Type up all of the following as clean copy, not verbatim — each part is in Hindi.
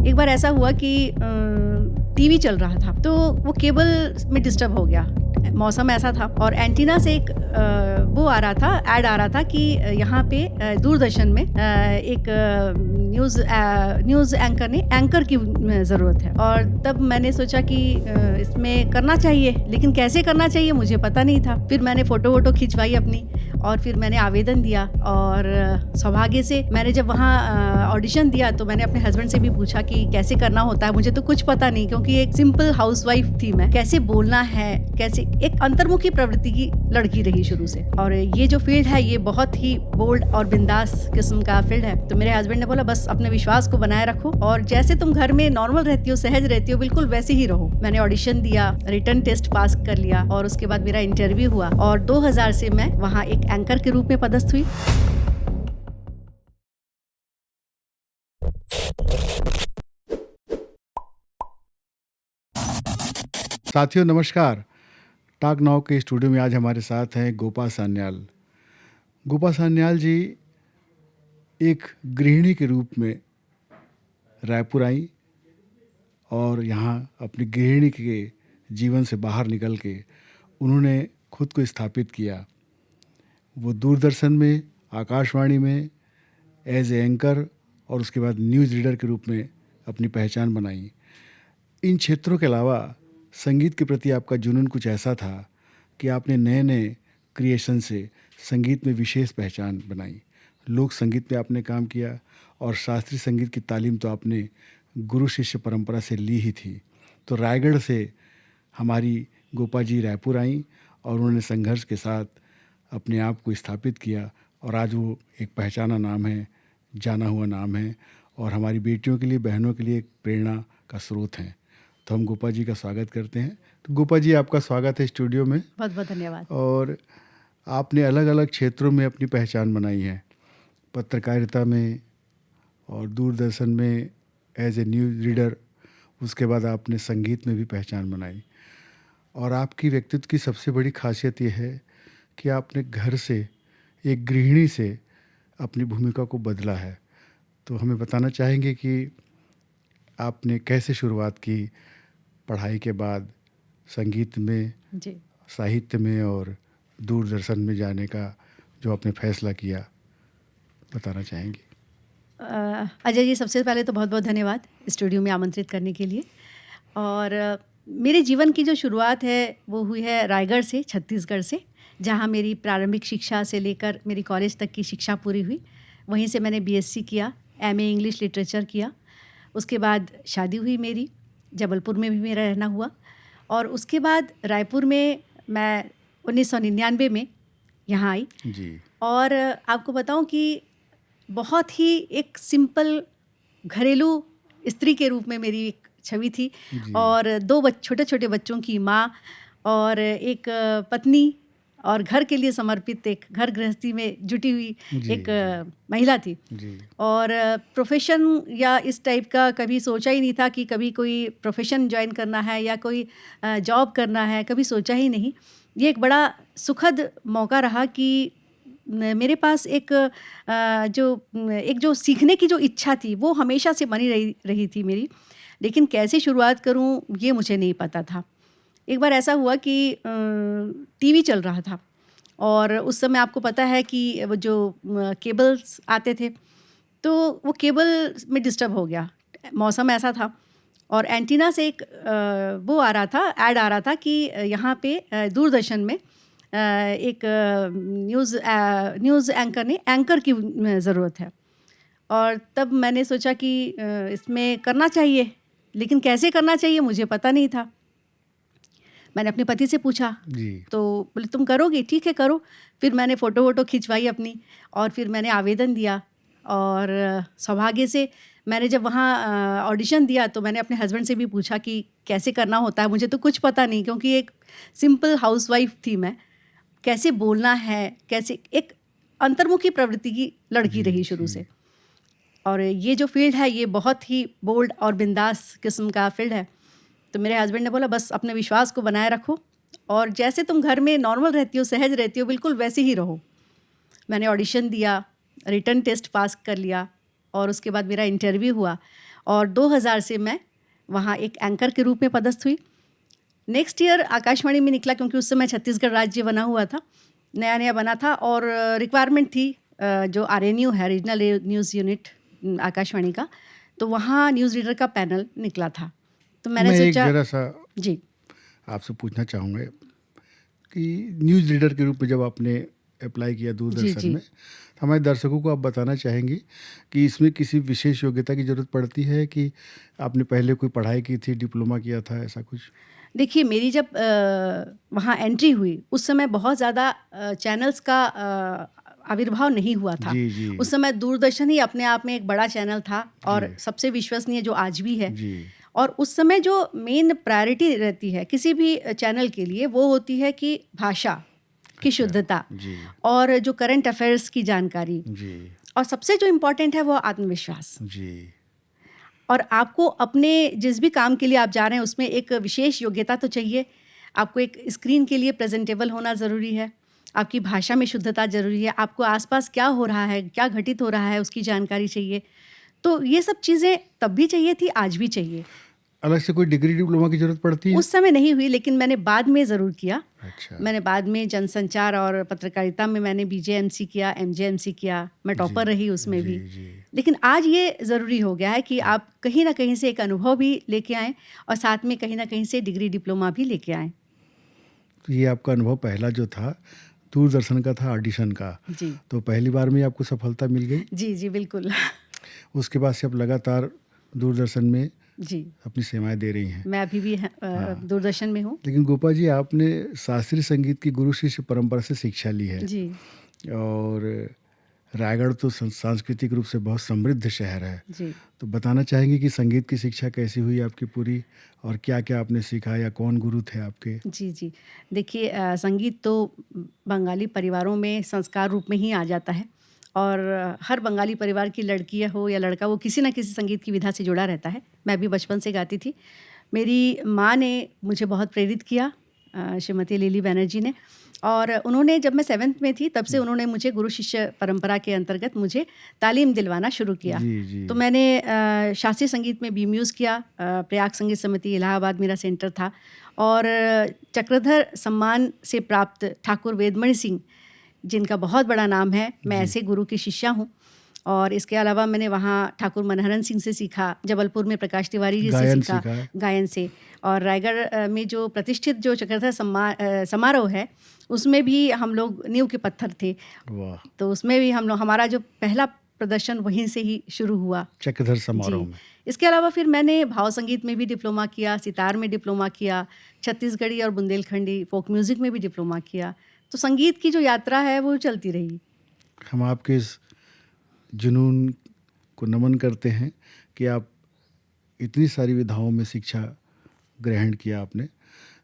एक बार ऐसा हुआ कि टीवी चल रहा था तो वो केबल में डिस्टर्ब हो गया। मौसम ऐसा था और एंटीना से एक वो आ रहा था, ऐड आ रहा था कि यहाँ पे दूरदर्शन में एक न्यूज़ एंकर ने एंकर की ज़रूरत है। और तब मैंने सोचा कि इसमें करना चाहिए, लेकिन कैसे करना चाहिए मुझे पता नहीं था। फिर मैंने फ़ोटो खिंचवाई अपनी और फिर मैंने आवेदन दिया और सौभाग्य से मैंने जब वहाँ ऑडिशन दिया तो मैंने अपने हस्बैंड से भी पूछा कि कैसे करना होता है। मुझे तो कुछ पता नहीं, क्योंकि एक सिंपल हाउसवाइफ थी मैं। कैसे बोलना है, कैसे एक अंतर्मुखी प्रवृत्ति की लड़की रही शुरू से, और ये जो फील्ड है ये बहुत ही बोल्ड और बिंदास किस्म का फील्ड है। तो मेरे हस्बैंड ने बोला बस अपने विश्वास को बनाए रखो और जैसे तुम घर में नॉर्मल रहती हो, सहज रहती हो, बिल्कुल वैसे ही रहो। मैंने ऑडिशन दिया, रिटन टेस्ट पास कर लिया और उसके बाद मेरा इंटरव्यू हुआ और 2000 से मैं वहाँ एक एंकर के रूप में पदस्थ हुई। साथियों नमस्कार। टॉक नाउ के स्टूडियो में आज हमारे साथ हैं गोपा सान्याल। गोपा सान्याल जी एक गृहिणी के रूप में रायपुर आई और यहाँ अपनी गृहिणी के जीवन से बाहर निकल के उन्होंने खुद को स्थापित किया। वो दूरदर्शन में, आकाशवाणी में एज ए एंकर और उसके बाद न्यूज़ रीडर के रूप में अपनी पहचान बनाई। इन क्षेत्रों के अलावा संगीत के प्रति आपका जुनून कुछ ऐसा था कि आपने नए नए क्रिएशन से संगीत में विशेष पहचान बनाई। लोक संगीत में आपने काम किया और शास्त्रीय संगीत की तालीम तो आपने गुरु शिष्य परंपरा से ली ही थी। तो रायगढ़ से हमारी गोपा जी रायपुर आई और उन्होंने संघर्ष के साथ अपने आप को स्थापित किया और आज वो एक पहचाना नाम है, जाना हुआ नाम है और हमारी बेटियों के लिए, बहनों के लिए एक प्रेरणा का स्रोत हैं। तो हम गोपा जी का स्वागत करते हैं। तो गोपा जी आपका स्वागत है स्टूडियो में। बहुत बहुत धन्यवाद। और आपने अलग अलग क्षेत्रों में अपनी पहचान बनाई है, पत्रकारिता में और दूरदर्शन में एज ए न्यूज़ रीडर। उसके बाद आपने संगीत में भी पहचान बनाई और आपकी व्यक्तित्व की सबसे बड़ी खासियत ये है कि आपने घर से, एक गृहिणी से अपनी भूमिका को बदला है। तो हमें बताना चाहेंगे कि आपने कैसे शुरुआत की पढ़ाई के बाद संगीत में जी, साहित्य में और दूरदर्शन में जाने का जो आपने फैसला किया, बताना चाहेंगे। अजय जी सबसे पहले तो बहुत बहुत धन्यवाद स्टूडियो में आमंत्रित करने के लिए। और मेरे जीवन की जो शुरुआत है वो हुई है रायगढ़ से, छत्तीसगढ़ से, जहाँ मेरी प्रारंभिक शिक्षा से लेकर मेरी कॉलेज तक की शिक्षा पूरी हुई। वहीं से मैंने बीएससी किया, एमए इंग्लिश लिटरेचर किया। उसके बाद शादी हुई मेरी, जबलपुर में भी मेरा रहना हुआ और उसके बाद रायपुर में मैं 1999 में यहाँ आई। जी। और आपको बताऊं कि बहुत ही एक सिंपल घरेलू स्त्री के रूप में मेरी एक छवि थी जी। और दो छोटे छोटे बच्चों की माँ और एक पत्नी और घर के लिए समर्पित एक घर गृहस्थी में जुटी हुई जी, एक महिला थी। जी। और प्रोफेशन या इस टाइप का कभी सोचा ही नहीं था कि कभी कोई प्रोफेशन ज्वाइन करना है या कोई जॉब करना है, कभी सोचा ही नहीं। ये एक बड़ा सुखद मौका रहा कि मेरे पास एक जो सीखने की जो इच्छा थी वो हमेशा से बनी रही थी मेरी, लेकिन कैसे शुरुआत करूं ये मुझे नहीं पता था। एक बार ऐसा हुआ कि टीवी चल रहा था और उस समय आपको पता है कि वो जो केबल्स आते थे तो वो केबल में डिस्टर्ब हो गया। मौसम ऐसा था और एंटीना से एक वो आ रहा था, ऐड आ रहा था कि यहाँ पे दूरदर्शन में एक न्यूज़ एंकर ने एंकर की ज़रूरत है। और तब मैंने सोचा कि इसमें करना चाहिए, लेकिन कैसे करना चाहिए मुझे पता नहीं था। मैंने अपने पति से पूछा जी। तो बोले तुम करोगे, ठीक है करो। फिर मैंने फ़ोटो खिंचवाई अपनी और फिर मैंने आवेदन दिया और सौभाग्य से मैंने जब वहाँ ऑडिशन दिया तो मैंने अपने हस्बैंड से भी पूछा कि कैसे करना होता है। मुझे तो कुछ पता नहीं, क्योंकि एक सिंपल हाउसवाइफ थी मैं। कैसे बोलना है, कैसे एक अंतर्मुखी प्रवृत्ति की लड़की रही शुरू से, और ये जो फील्ड है ये बहुत ही बोल्ड और बिंदास किस्म का फील्ड है। तो मेरे हस्बैंड ने बोला बस अपने विश्वास को बनाए रखो और जैसे तुम घर में नॉर्मल रहती हो, सहज रहती हो, बिल्कुल वैसे ही रहो। मैंने ऑडिशन दिया, रिटन टेस्ट पास कर लिया और उसके बाद मेरा इंटरव्यू हुआ और 2000 से मैं वहाँ एक एंकर के रूप में पदस्थ हुई। नेक्स्ट ईयर आकाशवाणी में निकला, क्योंकि उस समय छत्तीसगढ़ राज्य बना हुआ था, नया नया बना था और रिक्वायरमेंट थी जो RNU है, रीजनल न्यूज़ यूनिट आकाशवाणी का, तो वहाँ न्यूज़ रीडर का पैनल निकला था। तो मैंने मैं सोचा एक जरा सा जी आपसे पूछना चाहूँगा कि न्यूज़ रीडर के रूप में जब आपने अप्लाई किया दूरदर्शन में, तो हमारे दर्शकों को आप बताना चाहेंगे कि इसमें किसी विशेष योग्यता की ज़रूरत पड़ती है कि आपने पहले कोई पढ़ाई की थी, डिप्लोमा किया था, ऐसा कुछ? देखिए, मेरी जब वहाँ एंट्री हुई उस समय बहुत ज़्यादा चैनल्स का आविर्भाव नहीं हुआ था। जी जी उस समय दूरदर्शन ही अपने आप में एक बड़ा चैनल था और जी। सबसे विश्वसनीय जो आज भी है। जी और उस समय जो मेन प्रायोरिटी रहती है किसी भी चैनल के लिए, वो होती है कि भाषा की शुद्धता जी और जो करंट अफेयर्स की जानकारी, जी और सबसे जो इम्पोर्टेंट है वो आत्मविश्वास। जी और आपको अपने जिस भी काम के लिए आप जा रहे हैं उसमें एक विशेष योग्यता तो चाहिए। आपको एक स्क्रीन के लिए प्रेजेंटेबल होना ज़रूरी है, आपकी भाषा में शुद्धता ज़रूरी है, आपको आसपास क्या हो रहा है, क्या घटित हो रहा है, उसकी जानकारी चाहिए। तो ये सब चीज़ें तब भी चाहिए थी, आज भी चाहिए। अलग से कोई डिग्री डिप्लोमा की ज़रूरत पड़ती है? उस समय नहीं हुई, लेकिन मैंने बाद में ज़रूर किया। अच्छा। मैंने बाद में जनसंचार और पत्रकारिता में मैंने BJMC किया, MJMC किया, मैं टॉपर रही उसमें भी। जी लेकिन आज ये ज़रूरी हो गया है कि आप कहीं ना कहीं से एक अनुभव भी लेके आएँ और साथ में कहीं ना कहीं से डिग्री डिप्लोमा भी लेके आएँ। तो ये आपका अनुभव पहला जो था दूरदर्शन का था, ऑडिशन का, जी तो पहली बार में ही आपको सफलता मिल गई। जी जी बिल्कुल। उसके बाद से आप लगातार दूरदर्शन में जी, अपनी सेवाएं दे रही हैं। मैं अभी भी दूरदर्शन में हूँ। लेकिन गोपा जी, आपने शास्त्रीय संगीत की गुरु शिष्य परंपरा से शिक्षा ली है जी और रायगढ़ तो सांस्कृतिक रूप से बहुत समृद्ध शहर है, जी तो बताना चाहेंगे कि संगीत की शिक्षा कैसी हुई आपकी पूरी, और क्या क्या आपने सीखा या कौन गुरु थे आपके? जी जी। देखिए, संगीत तो बंगाली परिवारों में संस्कार रूप में ही आ जाता है और हर बंगाली परिवार की लड़की हो या लड़का, वो किसी न किसी संगीत की विधा से जुड़ा रहता है। मैं भी बचपन से गाती थी। मेरी माँ ने मुझे बहुत प्रेरित किया, श्रीमती लिली बनर्जी ने, और उन्होंने जब मैं 7th में थी तब से उन्होंने मुझे गुरु शिष्य परंपरा के अंतर्गत मुझे तालीम दिलवाना शुरू किया। जी तो मैंने शास्त्रीय संगीत में BMUs किया, प्रयाग संगीत समिति इलाहाबाद मेरा सेंटर था, और चक्रधर सम्मान से प्राप्त ठाकुर वेदमणि सिंह, जिनका बहुत बड़ा नाम है, मैं ऐसे गुरु की शिष्या हूँ। और इसके अलावा मैंने वहाँ ठाकुर मनहरन सिंह से सीखा, जबलपुर में प्रकाश तिवारी जी से सीखा गायन से, और रायगढ़ में जो प्रतिष्ठित जो चक्रधर समारोह है उसमें भी हम लोग नींव के पत्थर थे। वाह। तो उसमें भी हम लोग, हमारा जो पहला प्रदर्शन वहीं से ही शुरू हुआ, चक्रधर समारोह में। इसके अलावा फिर मैंने भाव संगीत में भी डिप्लोमा किया, सितार में डिप्लोमा किया, छत्तीसगढ़ी और बुंदेलखंडी फोक म्यूज़िक में भी डिप्लोमा किया। तो संगीत की जो यात्रा है वो चलती रही। हम आपके इस जुनून को नमन करते हैं कि आप इतनी सारी विधाओं में शिक्षा ग्रहण किया आपने।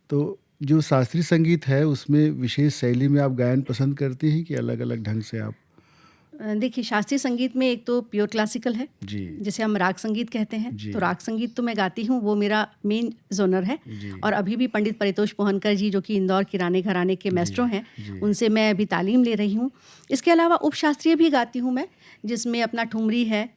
तो जो शास्त्रीय संगीत है उसमें विशेष शैली में आप गायन पसंद करती हैं कि अलग अलग ढंग से आप? देखिए, शास्त्रीय संगीत में एक तो प्योर क्लासिकल है जी, जिसे हम राग संगीत कहते हैं। जी। तो राग संगीत तो मैं गाती हूँ, वो मेरा मेन जोनर है। जी। और अभी भी पंडित परितोष मोहनकर जी, जो कि इंदौर किराने घराने के मैस्ट्रो हैं, जी। उनसे मैं अभी तालीम ले रही हूँ। इसके अलावा उपशास्त्रीय भी गाती हूँ मैं, जिसमें अपना ठुमरी है,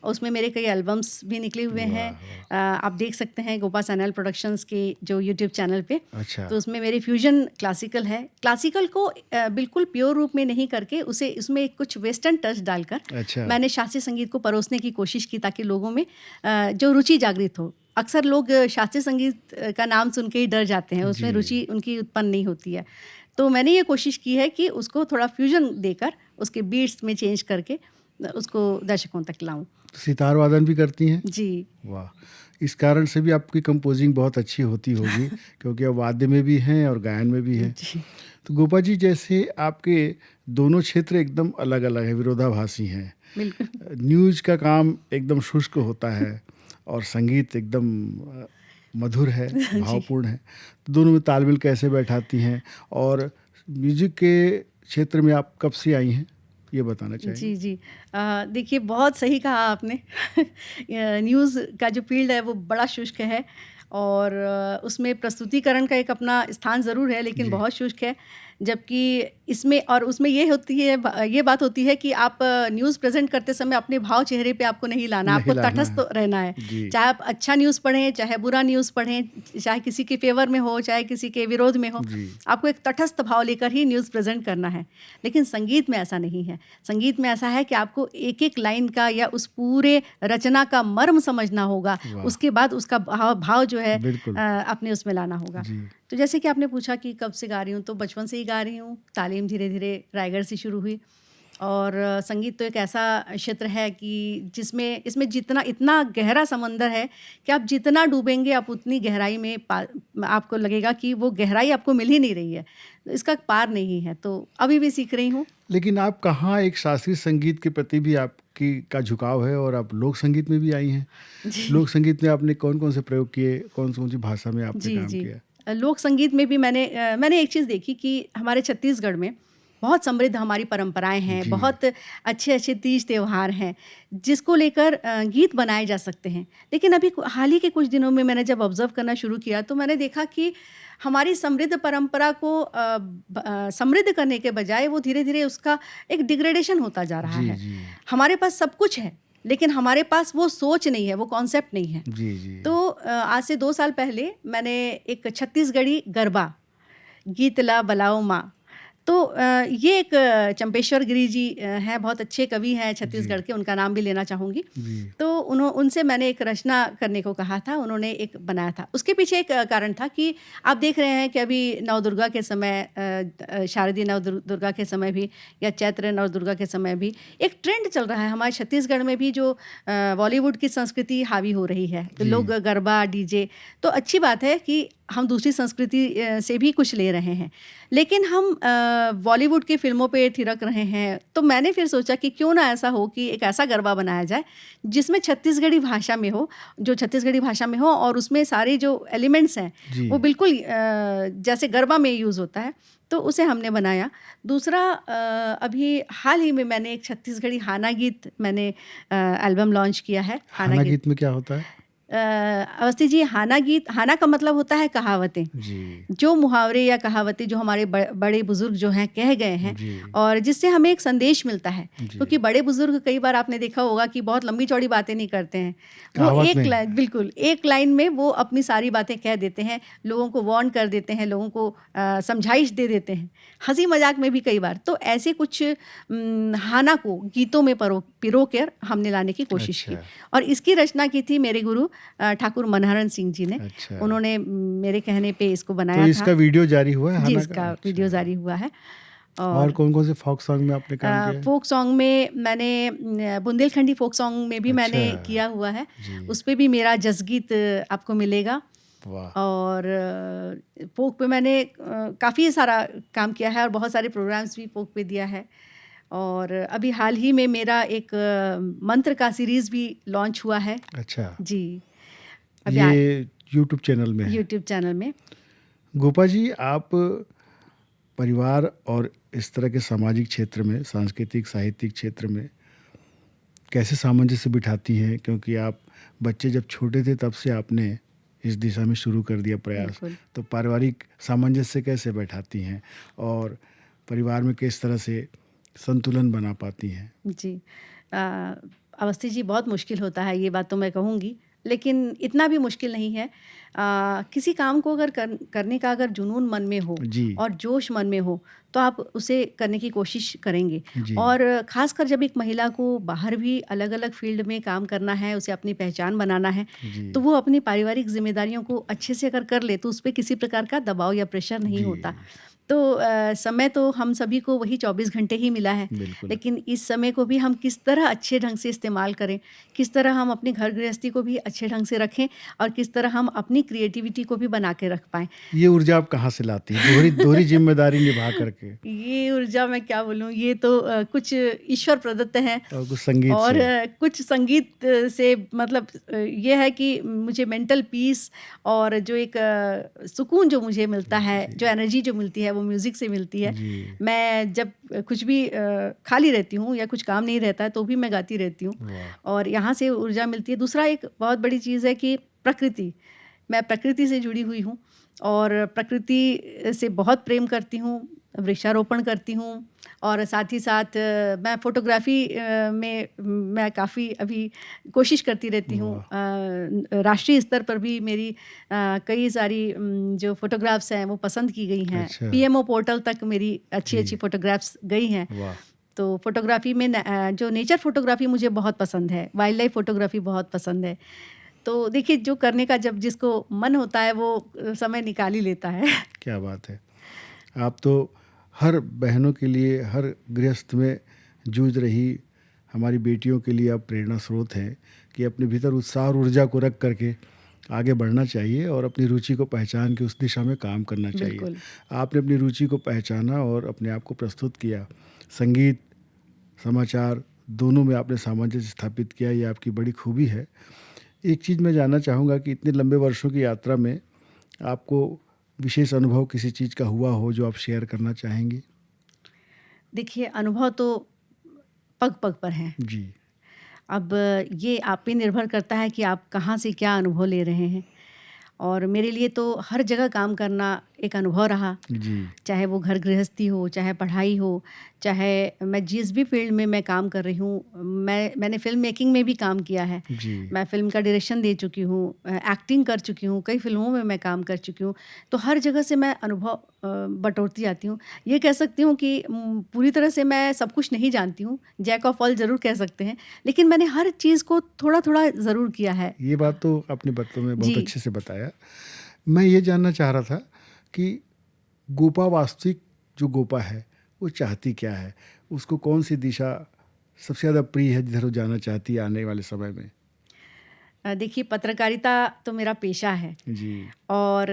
उसमें मेरे कई एल्बम्स भी निकले हुए हैं। आप देख सकते हैं गोपा सान्याल प्रोडक्शंस के जो यूट्यूब चैनल पे। अच्छा। तो उसमें मेरी फ्यूजन क्लासिकल है। क्लासिकल को बिल्कुल प्योर रूप में नहीं करके उसे उसमें कुछ वेस्टर्न टच डालकर अच्छा। मैंने शास्त्रीय संगीत को परोसने की कोशिश की, ताकि लोगों में जो रुचि जागृत हो। अक्सर लोग शास्त्रीय संगीत का नाम सुन के ही डर जाते हैं, उसमें रुचि उनकी उत्पन्न नहीं होती है। तो मैंने ये कोशिश की है कि उसको थोड़ा फ्यूजन देकर, उसके बीट्स में चेंज करके उसको दर्शकों तक लाऊं। सितार वादन भी करती हैं? जी। वाह। इस कारण से भी आपकी कंपोजिंग बहुत अच्छी होती होगी क्योंकि आप वाद्य में भी हैं और गायन में भी हैं। जी। तो गोपा जी, जैसे आपके दोनों क्षेत्र एकदम अलग अलग हैं, विरोधाभासी हैं। बिल्कुल। न्यूज़ का काम एकदम शुष्क होता है और संगीत एकदम मधुर है, भावपूर्ण है। तो दोनों में तालमेल कैसे बैठाती हैं, और म्यूजिक के क्षेत्र में आप कब से आई हैं, ये बताना चाहिए? जी जी। देखिए, बहुत सही कहा आपने। न्यूज़ का जो फील्ड है वो बड़ा शुष्क है, और उसमें प्रस्तुतिकरण का एक अपना स्थान ज़रूर है, लेकिन जी। बहुत शुष्क है। जबकि इसमें और उसमें ये बात होती है कि आप न्यूज़ प्रेज़ेंट करते समय अपने भाव चेहरे पे आपको नहीं लाना, नहीं आपको लाना तटस्थ है। रहना है। जी। चाहे आप अच्छा न्यूज़ पढ़ें, चाहे बुरा न्यूज़ पढ़ें, चाहे किसी के फ़ेवर में हो, चाहे किसी के विरोध में हो, जी। आपको एक तटस्थ भाव लेकर ही न्यूज़ प्रेज़ेंट करना है। लेकिन संगीत में ऐसा नहीं है। संगीत में ऐसा है कि आपको एक-एक लाइन का या उस पूरे रचना का मर्म समझना होगा, वाह! उसके बाद उसका भाव जो है बिल्कुल। अपने उसमें लाना होगा। जी। तो जैसे कि आपने पूछा कि कब से गा रही हूँ, तो बचपन से ही गा रही हूँ। तालीम धीरे-धीरे रायगढ़ से शुरू हुई और संगीत तो एक ऐसा क्षेत्र है कि इसमें जितना इतना गहरा समंदर है कि आप जितना डूबेंगे, आप उतनी गहराई में आपको लगेगा कि वो गहराई आपको मिल ही नहीं रही है। इसका पार नहीं है, तो अभी भी सीख रही हूँ। लेकिन आप कहाँ एक शास्त्रीय संगीत के प्रति भी आपकी का झुकाव है और आप लोक संगीत में भी आई हैं। जी। लोक संगीत में आपने कौन-कौन से प्रयोग किए? कौन-कौन सी भाषा में आपने जी, काम जी। किया? लोक संगीत में भी मैंने एक चीज़ देखी कि हमारे छत्तीसगढ़ में बहुत समृद्ध हमारी परंपराएँ हैं, जी। बहुत अच्छे-अच्छे तीज त्योहार हैं, जिसको लेकर गीत बनाए जा सकते हैं। लेकिन अभी हाल ही के कुछ दिनों में मैंने जब ऑब्ज़र्व करना शुरू किया, तो मैंने देखा कि हमारी समृद्ध परंपरा को समृद्ध करने के बजाय वो धीरे-धीरे उसका एक डिग्रेडेशन होता जा रहा जी, है। जी। हमारे पास सब कुछ है, लेकिन हमारे पास वो सोच नहीं है, वो कॉन्सेप्ट नहीं है। जी, जी। तो आज से 2 साल पहले मैंने एक छत्तीसगढ़ी गरबा, गीत ला बलाओ माँ, तो ये एक चंपेश्वर गिरी जी हैं, बहुत अच्छे कवि हैं छत्तीसगढ़ के, उनका नाम भी लेना चाहूँगी। जी। तो उनसे मैंने एक रचना करने को कहा था, उन्होंने एक बनाया था। उसके पीछे एक कारण था कि आप देख रहे हैं कि अभी नवदुर्गा के समय, शारदीय दुर्गा के समय भी या चैत्र नवदुर्गा के समय भी एक ट्रेंड चल रहा है हमारे छत्तीसगढ़ में भी, जो बॉलीवुड की संस्कृति हावी हो रही है। तो जी। लोग गरबा, डीजे, तो अच्छी बात है कि हम दूसरी संस्कृति से भी कुछ ले रहे हैं, लेकिन हम बॉलीवुड की फ़िल्मों पे थिरक रहे हैं। तो मैंने फिर सोचा कि क्यों ना ऐसा हो कि एक ऐसा गरबा बनाया जाए जिसमें छत्तीसगढ़ी भाषा में हो, और उसमें सारे जो एलिमेंट्स हैं जी। वो बिल्कुल जैसे गरबा में यूज़ होता है, तो उसे हमने बनाया। दूसरा, अभी हाल ही में मैंने एक छत्तीसगढ़ी हाना गीत एल्बम लॉन्च किया है। हाना गीत में क्या होता है? अवस्थी जी, हाना का मतलब होता है कहावतें। जी। जो मुहावरे या कहावतें जो हमारे बड़े बुजुर्ग जो हैं कह गए हैं, जी। और जिससे हमें एक संदेश मिलता है। जी। क्योंकि बड़े बुजुर्ग, कई बार आपने देखा होगा कि बहुत लंबी चौड़ी बातें नहीं करते हैं, वो कहावत एक में। लाइन, बिल्कुल एक लाइन में वो अपनी सारी बातें कह देते हैं, लोगों को वार्न कर देते हैं, लोगों को समझाइश दे देते हैं, हंसी मजाक में भी कई बार। तो ऐसे कुछ हाना को गीतों में पिरो कर हमने लाने की कोशिश की, अच्छा। और इसकी रचना की थी मेरे गुरु ठाकुर मनहरन सिंह जी ने। अच्छा। उन्होंने मेरे कहने पे इसको तो बनाया इसका था। वीडियो जारी हुआ है जी, हाना का? इसका अच्छा। वीडियो जारी हुआ है। और कौन-कौन से फ़ोक सॉन्ग में आपने काम किया है? फ़ोक सॉन्ग में मैंने बुंदेलखंडी फ़ोक सॉन्ग में भी मैंने अच्छा। किया हुआ है। जी। उसपे भी मेरा जसगीत आपको मिलेगा। वाह! और फ़ोक पे मैंने काफ़ी सारा काम किया है और बहुत सारे प्रोग्राम्स भी फ़ोक पे दिया है। और अभी हाल ही में मेरा एक मंत्र का सीरीज़ भी लॉन्च हुआ है। अच्छा। जी, अभी ये यूट्यूब चैनल में है। यूट्यूब चैनल में। गोपा जी, आप परिवार और इस तरह के सामाजिक क्षेत्र में, सांस्कृतिक, साहित्यिक क्षेत्र में कैसे सामंजस्य बिठाती हैं? क्योंकि आप बच्चे जब छोटे थे तब से आपने इस दिशा में शुरू कर दिया प्रयास। बिल्कुल। तो पारिवारिक सामंजस्य कैसे बैठाती हैं और परिवार में किस तरह से संतुलन बना पाती हैं? जी। अवस्थी जी, बहुत मुश्किल होता है, ये बात तो मैं कहूँगी, लेकिन इतना भी मुश्किल नहीं है। किसी काम को अगर करने का अगर जुनून मन में हो जी। और जोश मन में हो, तो आप उसे करने की कोशिश करेंगे। जी। और ख़ासकर जब एक महिला को बाहर भी अलग-अलग फ़ील्ड में काम करना है, उसे अपनी पहचान बनाना है, जी। तो वो अपनी पारिवारिक ज़िम्मेदारियों को अच्छे से अगर कर ले, तो उस पे किसी प्रकार का दबाव या प्रेशर नहीं जी। होता। तो समय तो हम सभी को वही 24 घंटे ही मिला है, बिल्कुल। लेकिन इस समय को भी हम किस तरह अच्छे ढंग से इस्तेमाल करें, किस तरह हम अपनी घर गृहस्थी को भी अच्छे ढंग से रखें, और किस तरह हम अपनी क्रिएटिविटी को भी बना के रख पाएँ। ये ऊर्जा आप कहाँ से लाती हैं? दोहरी ज़िम्मेदारी निभा करके ये ऊर्जा मैं क्या बोलूँ, ये तो कुछ ईश्वर प्रदत्त है, और कुछ संगीत और से। कुछ संगीत से, मतलब ये है कि मुझे मेंटल पीस और जो एक सुकून जो मुझे मिलता है, जो एनर्जी जो मिलती है, वो म्यूज़िक से मिलती है। जी। मैं जब कुछ भी खाली रहती हूँ या कुछ काम नहीं रहता है, तो भी मैं गाती रहती हूँ, वाह! और यहाँ से ऊर्जा मिलती है। दूसरा एक बहुत बड़ी चीज़ है कि प्रकृति, मैं प्रकृति से जुड़ी हुई हूँ और प्रकृति से बहुत प्रेम करती हूँ, वृक्षारोपण करती हूँ और साथ ही साथ मैं फ़ोटोग्राफ़ी में मैं काफ़ी अभी कोशिश करती रहती हूँ। राष्ट्रीय स्तर पर भी मेरी कई सारी जो फ़ोटोग्राफ्स हैं वो पसंद की गई हैं। अच्छा। पीएमओ पोर्टल तक मेरी अच्छी जी। फ़ोटोग्राफ्स गई हैं। वाह। तो फ़ोटोग्राफ़ी में जो नेचर फ़ोटोग्राफ़ी मुझे बहुत पसंद है, वाइल्ड लाइफ़ फ़ोटोग्राफ़ी बहुत पसंद है। तो देखिए, जो करने का जब जिसको मन होता है वो समय निकाल ही लेता है। क्या बात है। आप तो हर बहनों के लिए, हर गृहस्थ में जूझ रही हमारी बेटियों के लिए आप प्रेरणा स्रोत हैं कि अपने भीतर उत्साह और ऊर्जा को रख करके आगे बढ़ना चाहिए और अपनी रुचि को पहचान के उस दिशा में काम करना चाहिए। बिल्कुल। आपने अपनी रुचि को पहचाना और अपने आप को प्रस्तुत किया। संगीत, समाचार दोनों में आपने सामंजस्य स्थापित किया, ये आपकी बड़ी खूबी है। एक चीज़ मैं जानना चाहूँगा कि इतने लंबे वर्षों की यात्रा में आपको विशेष अनुभव किसी चीज़ का हुआ हो जो आप शेयर करना चाहेंगी? देखिए, अनुभव तो पग-पग पर हैं। जी। अब ये आप पे निर्भर करता है कि आप कहाँ से क्या अनुभव ले रहे हैं और मेरे लिए तो हर जगह काम करना एक अनुभव रहा। जी। चाहे वो घर गृहस्थी हो, चाहे पढ़ाई हो, चाहे मैं जिस भी फ़ील्ड में मैं काम कर रही हूँ, मैंने फ़िल्म मेकिंग में भी काम किया है। जी। मैं फ़िल्म का डायरेक्शन दे चुकी हूँ, एक्टिंग कर चुकी हूँ, कई फ़िल्मों में मैं काम कर चुकी हूँ। तो हर जगह से मैं अनुभव बटोरती आती हूँ। ये कह सकती हूँ कि पूरी तरह से मैं सब कुछ नहीं जानती हूँ, जैक ऑफ ऑल ज़रूर कह सकते हैं, लेकिन मैंने हर चीज़ को थोड़ा-थोड़ा ज़रूर किया है। ये बात तो आपने बातों में बहुत जी। अच्छे से बताया। मैं ये जानना चाह रहा था कि गोपा वास्तविक जो गोपा है वो चाहती क्या है? उसको कौन सी दिशा सबसे ज़्यादा प्रिय है जिधर वो जाना चाहती है आने वाले समय में? देखिए, पत्रकारिता तो मेरा पेशा है जी। और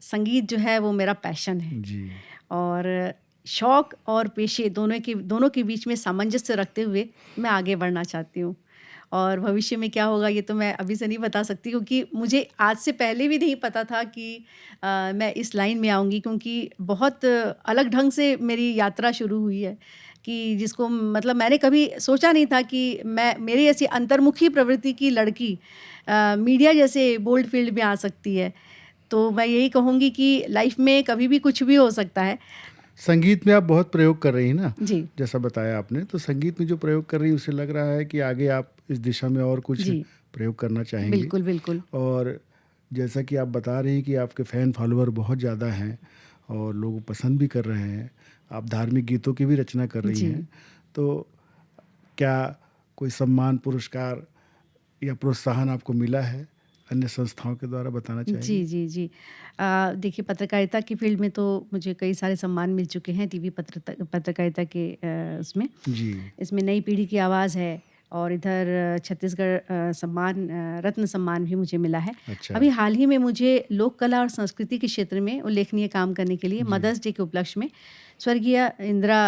संगीत जो है वो मेरा पैशन है जी। और शौक और पेशे दोनों के बीच में सामंजस्य रखते हुए मैं आगे बढ़ना चाहती हूँ और भविष्य में क्या होगा ये तो मैं अभी से नहीं बता सकती, क्योंकि मुझे आज से पहले भी नहीं पता था कि मैं इस लाइन में आऊँगी, क्योंकि बहुत अलग ढंग से मेरी यात्रा शुरू हुई है कि जिसको मतलब मैंने कभी सोचा नहीं था कि मेरी ऐसी अंतर्मुखी प्रवृत्ति की लड़की मीडिया जैसे बोल्ड फील्ड में आ सकती है। तो मैं यही कहूँगी कि लाइफ में कभी भी कुछ भी हो सकता है। संगीत में आप बहुत प्रयोग कर रही हैं ना, जी। जैसा बताया आपने, तो संगीत में जो प्रयोग कर रही हैं उससे लग रहा है कि आगे आप इस दिशा में और कुछ जी। प्रयोग करना चाहेंगी। बिल्कुल, बिल्कुल। और जैसा कि आप बता रही हैं कि आपके फ़ैन फॉलोअर बहुत ज़्यादा हैं और लोग पसंद भी कर रहे हैं। आप धार्मिक गीतों की भी रचना कर रही जी। हैं। तो क्या कोई सम्मान, पुरस्कार या प्रोत्साहन आपको मिला है अन्य संस्थाओं के द्वारा, बताना जी, चाहेंगी? जी, जी। देखिए, पत्रकारिता की फ़ील्ड में तो मुझे कई सारे सम्मान मिल चुके हैं टीवी पत्रकारिता के उसमें। जी। इसमें नई पीढ़ी की आवाज़ है और इधर छत्तीसगढ़ रत्न सम्मान भी मुझे मिला है। अच्छा। अभी हाल ही में मुझे लोक कला और संस्कृति के क्षेत्र में उल्लेखनीय काम करने के लिए जी। मदर्स डे के उपलक्ष्य में स्वर्गीय इंदिरा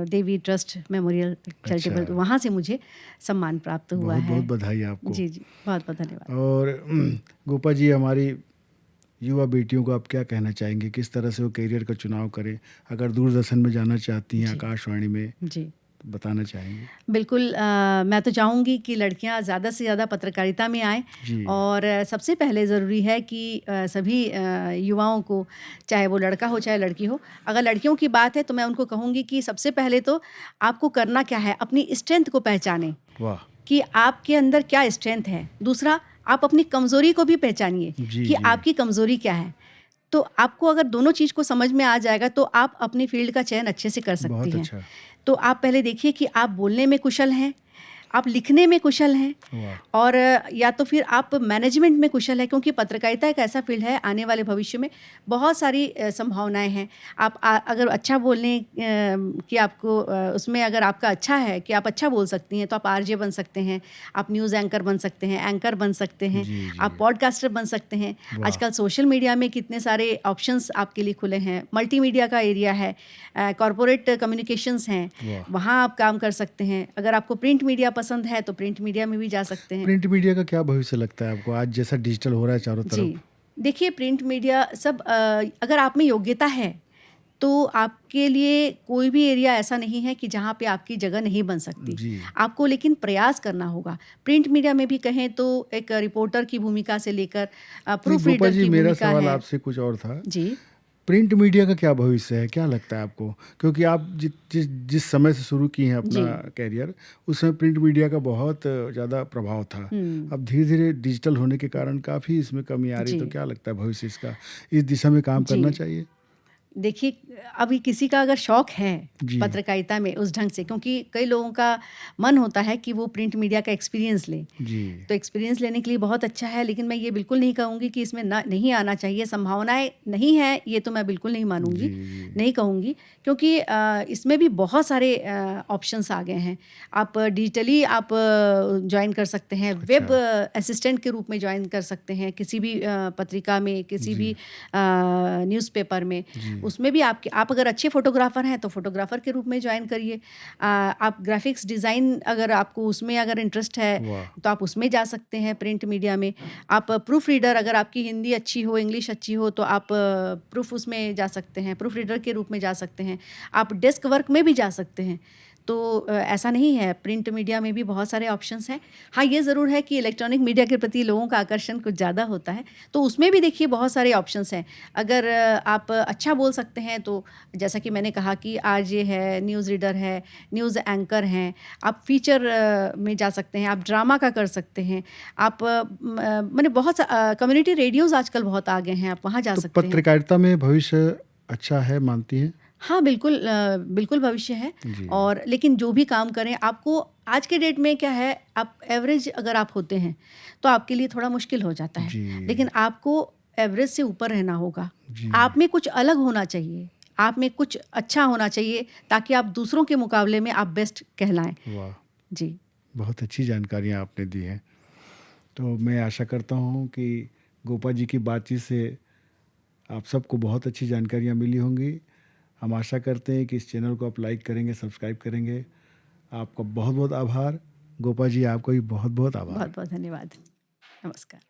देवी ट्रस्ट मेमोरियल चैरिटेबल, अच्छा। वहाँ से मुझे सम्मान प्राप्त हुआ बहुत है। बहुत बधाई आपको। जी, जी। बहुत-बहुत धन्यवाद। और गोपा जी, हमारी युवा बेटियों को आप क्या कहना चाहेंगे? किस तरह से वो करियर का चुनाव करें? अगर दूरदर्शन में जाना चाहती हैं, जी। आकाशवाणी में, जी। तो बताना चाहेंगे? बिल्कुल, मैं तो चाहूँगी कि लड़कियाँ ज़्यादा से ज़्यादा पत्रकारिता में आएँ जी। और सबसे पहले ज़रूरी है कि सभी युवाओं को, चाहे वो लड़का हो चाहे लड़की हो, अगर लड़कियों की बात है तो मैं उनको कहूँगी कि सबसे पहले तो आपको करना क्या है, अपनी स्ट्रेंथ को पहचानें वाह! कि आपके अंदर क्या स्ट्रेंथ है। दूसरा, आप अपनी कमज़ोरी को भी पहचानिए जी, कि जी। आपकी कमज़ोरी क्या है। तो आपको अगर दोनों चीज़ को समझ में आ जाएगा तो आप अपनी फ़ील्ड का चयन अच्छे से कर सकती बहुत हैं। अच्छा। तो आप पहले देखिए कि आप बोलने में कुशल हैं, आप लिखने में कुशल हैं वाह! और या तो फिर आप मैनेजमेंट में कुशल हैं, क्योंकि पत्रकारिता एक ऐसा फ़ील्ड है, आने वाले भविष्य में बहुत सारी संभावनाएँ हैं। आप अगर अच्छा बोलने कि आपको उसमें अगर आपका अच्छा है कि आप अच्छा बोल सकती हैं, तो आप आरजे बन सकते हैं, आप न्यूज़ एंकर बन सकते हैं, एंकर बन सकते हैं, जी, जी। आप पॉडकास्टर बन सकते हैं। वाह! आजकल सोशल मीडिया में कितने सारे ऑप्शंस आपके लिए खुले हैं, मल्टीमीडिया का एरिया है, कॉर्पोरेट कम्युनिकेशंस हैं, वाह! वहाँ आप काम कर सकते हैं। अगर आपको प्रिंट मीडिया पसंद है तो प्रिंट मीडिया में भी जा सकते हैं। प्रिंट मीडिया का क्या भविष्य लगता है आपको, आज जैसा डिजिटल हो रहा है चारों जी। तरफ? देखिए, प्रिंट मीडिया सब अगर आप में योग्यता है तो आपके लिए कोई भी एरिया ऐसा नहीं है कि जहाँ पे आपकी जगह नहीं बन सकती। जी। आपको लेकिन प्रयास करना होगा। प्रिंट मीडिया में भी कहें तो एक रिपोर्टर की भूमिका से लेकर नहीं प्रूफ गोपा रीडर जी, की मेरा भूमिका सवाल है। आपसे कुछ और था। जी। प्रिंट मीडिया का क्या भविष्य है, क्या लगता है आपको? क्योंकि आप जिस समय से शुरू की हैं अपना जी। कैरियर, उस समय प्रिंट मीडिया का बहुत ज़्यादा प्रभाव था। हुँ। अब धीरे-धीरे डिजिटल होने के कारण काफ़ी इसमें कमी आ रही है, तो जी। क्या लगता है भविष्य इसका? इस दिशा में काम जी। करना चाहिए? देखिए, अभी किसी का अगर शौक है जी। पत्रकारिता में उस ढंग से, क्योंकि कई लोगों का मन होता है कि वो प्रिंट मीडिया का एक्सपीरियंस लें। जी। तो एक्सपीरियंस लेने के लिए बहुत अच्छा है, लेकिन मैं ये बिल्कुल नहीं कहूँगी कि इसमें नहीं आना चाहिए। संभावनाएँ नहीं हैं, ये तो मैं बिल्कुल नहीं मानूँगी, जी, जी। नहीं कहूँगी, क्योंकि इसमें भी बहुत सारे ऑप्शंस आ गए हैं। आप डिजिटली आप जॉइन कर सकते हैं, वेब असिस्टेंट के रूप में जॉइन कर सकते हैं किसी भी पत्रिका में, किसी जी। भी न्यूज़पेपर में। जी। उसमें भी आप अगर अच्छे फ़ोटोग्राफ़र हैं तो फ़ोटोग्राफ़र के रूप में जॉइन करिए। आप ग्राफ़िक्स डिज़ाइन अगर आपको उसमें अगर इंटरेस्ट है वाह! तो आप उसमें जा सकते हैं प्रिंट मीडिया में। आप प्रूफ़ रीडर, अगर आपकी हिंदी अच्छी हो, इंग्लिश अच्छी हो, तो आप प्रूफ़ उसमें जा सकते हैं, प्रूफ़ रीडर के रूप में जा सकते हैं। आप डेस्क वर्क में भी जा सकते हैं। तो ऐसा नहीं है, प्रिंट मीडिया में भी बहुत सारे ऑप्शंस हैं। हाँ, ये ज़रूर है कि इलेक्ट्रॉनिक मीडिया के प्रति लोगों का आकर्षण कुछ ज़्यादा होता है, तो उसमें भी देखिए बहुत सारे ऑप्शंस हैं। अगर आप अच्छा बोल सकते हैं तो जैसा कि मैंने कहा कि आरजे है, न्यूज़ रीडर है, न्यूज़ एंकर हैं, आप फ़ीचर में जा सकते हैं, आप ड्रामा का कर सकते हैं, आप माने बहुत कम्युनिटी रेडियोज़ आजकल बहुत आ गए हैं, आप वहाँ जा तो सकते हैं। पत्रकारिता में भविष्य अच्छा है मानती हैं? हाँ, बिल्कुल बिल्कुल भविष्य है। जी। और लेकिन जो भी काम करें, आपको आज के डेट में क्या है, आप एवरेज अगर आप होते हैं, तो आपके लिए थोड़ा मुश्किल हो जाता है। जी। लेकिन आपको एवरेज से ऊपर रहना होगा। जी। आप में कुछ अलग होना चाहिए, आप में कुछ अच्छा होना चाहिए, ताकि आप दूसरों के मुकाबले में आप बेस्ट कहलाएँ। वाह! जी। बहुत अच्छी जानकारियाँ आपने दी हैं। तो मैं आशा करता हूँ कि गोपा जी की बातचीत से आप सबको बहुत अच्छी जानकारियाँ मिली होंगी। हम आशा करते हैं कि इस चैनल को आप लाइक करेंगे, सब्सक्राइब करेंगे। आपका बहुत-बहुत आभार। गोपा जी, आपका भी बहुत-बहुत आभार। बहुत-बहुत धन्यवाद। नमस्कार।